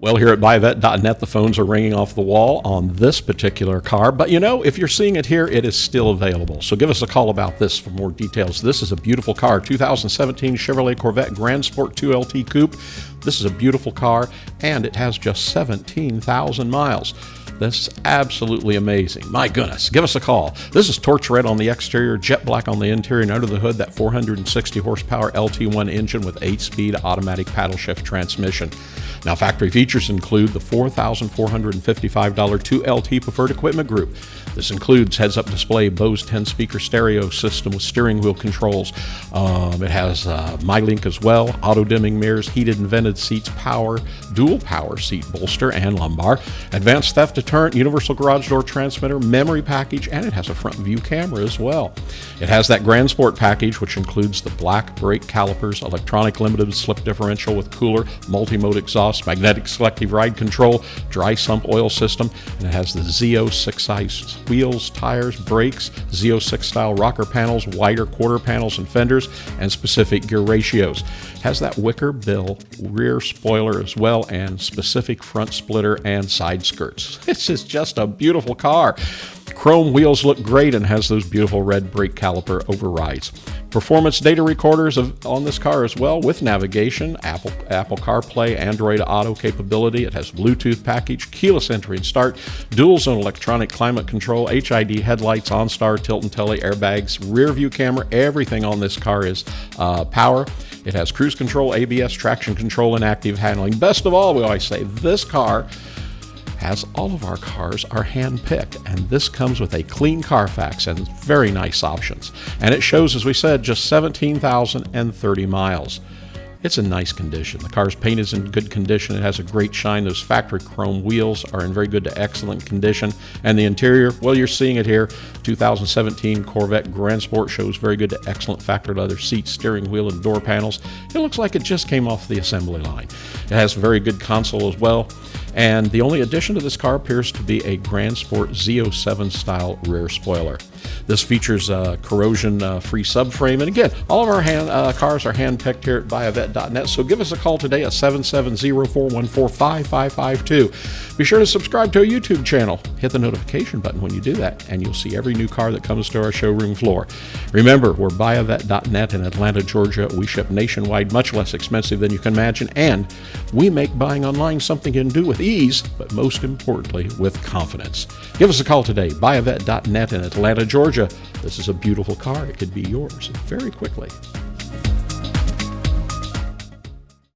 Well, here at BUYAVETTE.net, the phones are ringing off the wall on this particular car. But you know, if you're seeing it here, it is still available. So give us a call about this for more details. This is a beautiful car, 2017 Chevrolet Corvette Grand Sport 2LT Coupe. This is a beautiful car, and it has just 17,000 miles. That's absolutely amazing. My goodness, give us a call. This is torch red on the exterior, jet black on the interior, and under the hood, that 460 horsepower LT1 engine with 8-speed automatic paddle shift transmission. Now, factory features include the $4,455 2LT Preferred Equipment Group. This includes heads-up display Bose 10-speaker stereo system with steering wheel controls. It has MyLink as well, auto-dimming mirrors, heated and vented seats, power, dual power seat bolster and lumbar, advanced theft deterrent, universal garage door transmitter, memory package, and it has a front view camera as well. It has that Grand Sport package, which includes the black brake calipers, electronic limited slip differential with cooler, multi-mode exhaust, magnetic selective ride control, dry sump oil system, and it has the Z06 size wheels, tires, brakes, Z06 style rocker panels, wider quarter panels and fenders, and specific gear ratios. It has that wicker bill rear spoiler as well, and specific front splitter and side skirts. This is just a beautiful car. Chrome wheels look great and has those beautiful red brake caliper overrides. Performance data recorders on this car as well, with navigation, Apple CarPlay, Android Auto capability. It has Bluetooth package, keyless entry and start, dual zone electronic climate control, HID headlights, OnStar, tilt and tele, airbags, rear view camera. Everything on this car is power. It has cruise control, ABS, traction control, and active handling. Best of all, we always say, this car, as all of our cars, are hand-picked, and this comes with a clean Carfax and very nice options. And it shows, as we said, just 17,030 miles. It's in nice condition. The car's paint is in good condition. It has a great shine. Those factory chrome wheels are in very good to excellent condition. And the interior, well, you're seeing it here. 2017 Corvette Grand Sport shows very good to excellent factory leather seats, steering wheel, and door panels. It looks like it just came off the assembly line. It has a very good console as well. And the only addition to this car appears to be a Grand Sport Z07 style rear spoiler. This features a corrosion-free subframe. And again, all of our cars are hand-picked here at BUYAVETTE.net, so give us a call today at 770-414-5552. Be sure to subscribe to our YouTube channel. Hit the notification button when you do that, and you'll see every new car that comes to our showroom floor. Remember, we're BUYAVETTE.net in Atlanta, Georgia. We ship nationwide, much less expensive than you can imagine, and we make buying online something you can do with ease, but most importantly, with confidence. Give us a call today, BUYAVETTE.net in Atlanta, Georgia. This is a beautiful car. It could be yours very quickly.